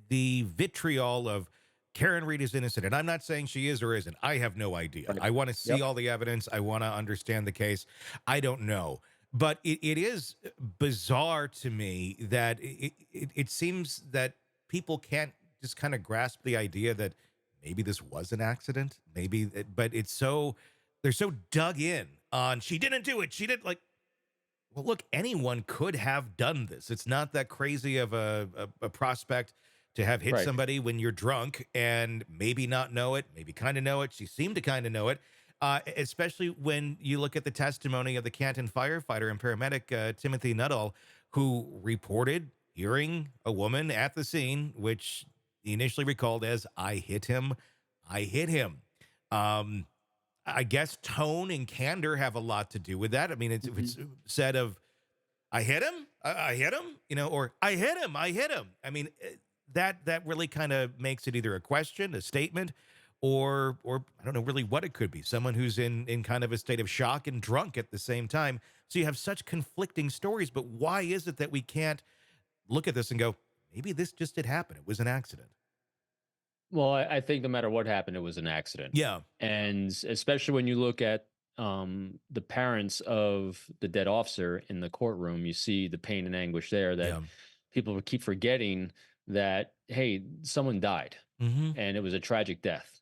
the vitriol of Karen Reed is innocent, and I'm not saying she is or isn't. I have no idea. Right. I want to see Yep. all the evidence. I want to understand the case. I don't know. But it is bizarre to me that it seems that people can't just kind of grasp the idea that maybe this was an accident. Maybe, but they're so dug in on she didn't do it. She didn't like. Well, look, anyone could have done this. It's not that crazy of a prospect to have hit Right. somebody when you're drunk and maybe not know it, maybe kind of know it. She seemed to kind of know it, especially when you look at the testimony of the Canton firefighter and paramedic Timothy Nuttall, who reported hearing a woman at the scene, which he initially recalled as, I hit him. I hit him. I guess tone and candor have a lot to do with that. I mean, if it's said of, I hit him, I hit him, or I hit him, I hit him. I mean, that really kind of makes it either a question, a statement, or I don't know really what it could be. Someone who's in kind of a state of shock and drunk at the same time. So you have such conflicting stories, but why is it that we can't look at this and go, maybe this just did happen? It was an accident. Well, I think no matter what happened, it was an accident. Yeah. And especially when you look at the parents of the dead officer in the courtroom, you see the pain and anguish there that Yeah. people keep forgetting that, hey, someone died Mm-hmm. and it was a tragic death.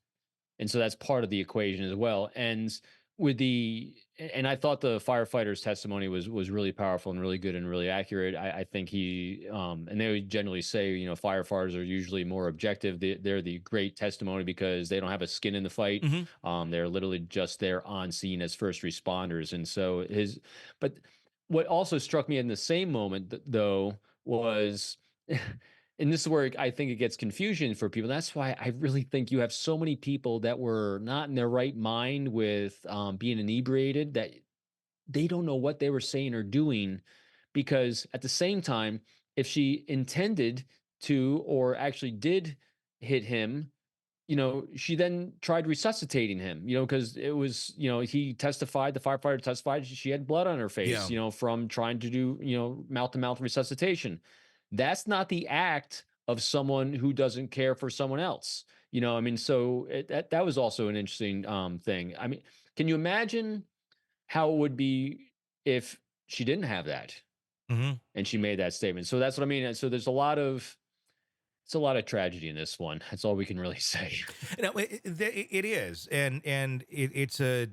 And so that's part of the equation as well. And I thought the firefighter's testimony was really powerful and really good and really accurate. I think he and they would generally say, firefighters are usually more objective. They're the great testimony because they don't have a skin in the fight. Mm-hmm. They're literally just there on scene as first responders. And so but what also struck me in the same moment though was and this is where I think it gets confusion for people. That's why I really think you have so many people that were not in their right mind with being inebriated that they don't know what they were saying or doing. Because at the same time, if she intended to or actually did hit him, she then tried resuscitating him, because it was, he testified, the firefighter testified, she had blood on her face, Yeah. from trying to do, mouth to mouth resuscitation. That's not the act of someone who doesn't care for someone else. I mean, so that was also an interesting thing. I mean, can you imagine how it would be if she didn't have that Mm-hmm. and she made that statement? So that's what I mean. So there's it's a lot of tragedy in this one. That's all we can really say. No, it is, and it's a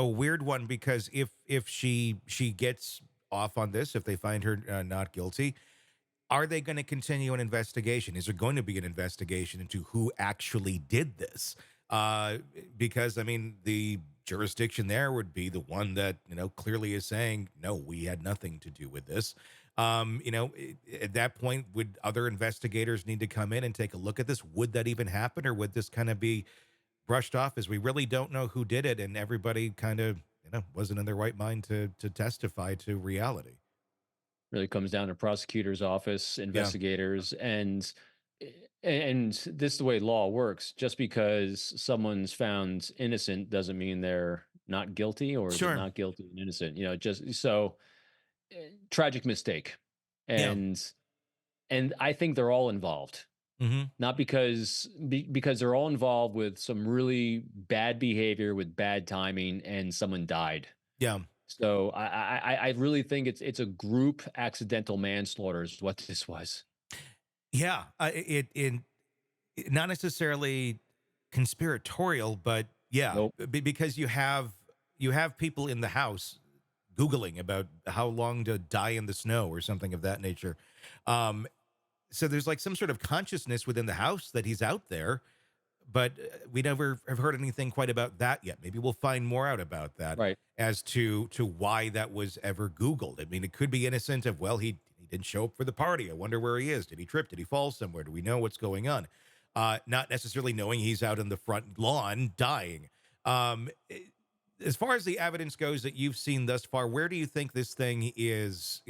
weird one because if she gets off on this, if they find her not guilty, are they going to continue an investigation? Is there going to be an investigation into who actually did this? Because I mean, the jurisdiction there would be the one that clearly is saying no, we had nothing to do with this. At that point, would other investigators need to come in and take a look at this? Would that even happen, or would this kind of be brushed off as we really don't know who did it, and everybody kind of wasn't in their right mind to testify to reality? Really comes down to prosecutor's office, Yeah, investigators, and this is the way law works. Just because someone's found innocent doesn't mean they're not guilty, or is it sure. not guilty and innocent? Just so tragic mistake, Yeah. and I think they're all involved. Mm-hmm. Not because they're all involved with some really bad behavior with bad timing, and someone died. Yeah. So I really think it's a group accidental manslaughter is what this was. Yeah. Not necessarily conspiratorial, but yeah, Nope. because you have people in the house Googling about how long to die in the snow or something of that nature. Um, so there's like some sort of consciousness within the house that he's out there, but we never have heard anything quite about that yet. Maybe we'll find more out about that Right. as to why that was ever Googled. I mean, it could be innocent of, well, he didn't show up for the party. I wonder where he is. Did he trip? Did he fall somewhere? Do we know what's going on? Not necessarily knowing he's out on the front lawn dying. As far as the evidence goes that you've seen thus far, where do you think this thing is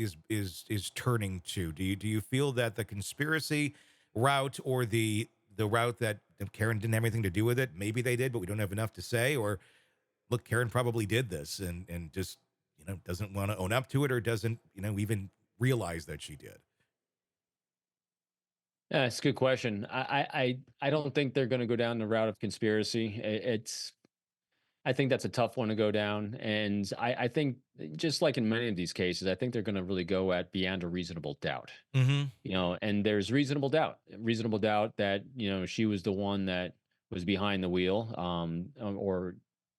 turning to? Do you feel that the conspiracy route, or the route that Karen didn't have anything to do with it? Maybe they did, but we don't have enough to say. Or look, Karen probably did this and just doesn't want to own up to it, or doesn't even realize that she did. Yeah, it's a good question. I don't think they're going to go down the route of conspiracy. It's I think that's a tough one to go down, and I think just like in many of these cases, I think they're going to really go at beyond a reasonable doubt. Hmm. And there's reasonable doubt that she was the one that was behind the wheel, or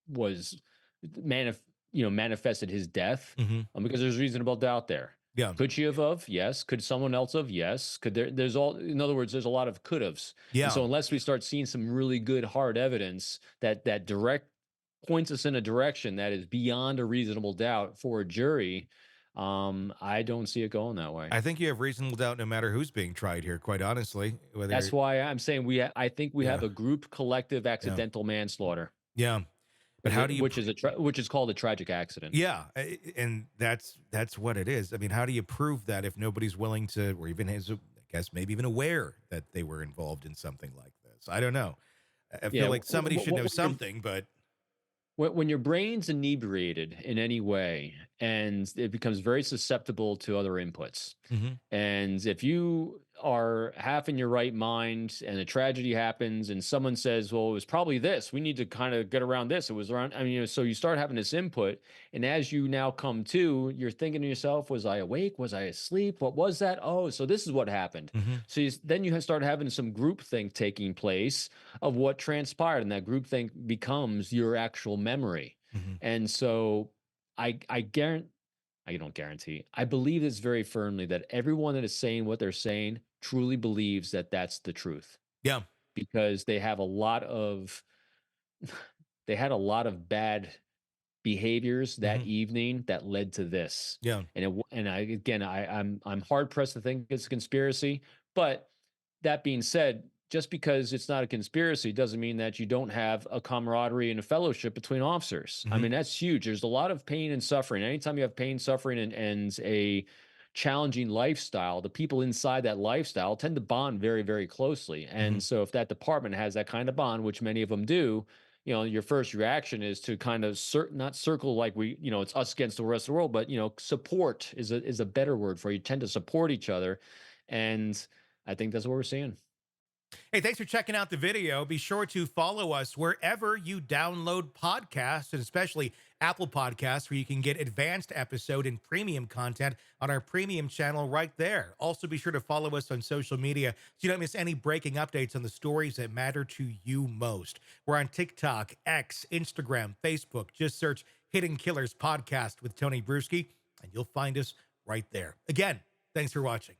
was manifested his death, Hmm. because there's reasonable doubt there. Yeah. Could she have? Yes. Could someone else have? Yes. Could there's all in other words, there's a lot of could haves. And Yeah. so unless we start seeing some really good hard evidence that direct points us in a direction that is beyond a reasonable doubt for a jury, I don't see it going that way. I think you have reasonable doubt no matter who's being tried here, quite honestly. That's Whether, why I'm saying I think we have yeah, a group collective yeah, accidental manslaughter, yeah. But how do you, which is called a tragic accident. yeah, and that's what it is. I mean, how do you prove that if nobody's willing to, or even I guess maybe even aware that they were involved in something like this? I don't know. I Yeah, feel like somebody should know when you're something, but when your brain's inebriated in any way and it becomes very susceptible to other inputs. mhm, And if you are half in your right mind and a tragedy happens and someone says, well, it was probably this, we need to kind of get around this. It was around, I mean, so you start having this input. And as you now come to, you're thinking to yourself, was I awake? Was I asleep? What was that? Oh, so this is what happened. mhm, So then you start having some group think taking place of what transpired. And that group think becomes your actual memory. mhm. And so I guarantee, I don't guarantee. I believe this very firmly that everyone that is saying what they're saying truly believes that that's the truth, Yeah, because they had a lot of bad behaviors that mhm, evening that led to this. yeah, And I again I'm hard pressed to think it's a conspiracy, but that being said, just because it's not a conspiracy doesn't mean that you don't have a camaraderie and a fellowship between officers. I mhm, mean, that's huge. There's a lot of pain and suffering. Anytime you have pain, suffering, and a challenging lifestyle, the people inside that lifestyle tend to bond very, very closely. mhm. And so if that department has that kind of bond, which many of them do, your first reaction is to kind of not circle like it's us against the rest of the world, but support is a better word for it. You tend to support each other. And I think that's what we're seeing. Hey, thanks for checking out the video. Be sure to follow us wherever you download podcasts, and especially Apple Podcasts, where you can get advanced episode and premium content on our premium channel right there. Also, be sure to follow us on social media so you don't miss any breaking updates on the stories that matter to you most. We're on TikTok, X, Instagram, Facebook. Just search Hidden Killers Podcast with Tony Brueski, and you'll find us right there. Again, thanks for watching.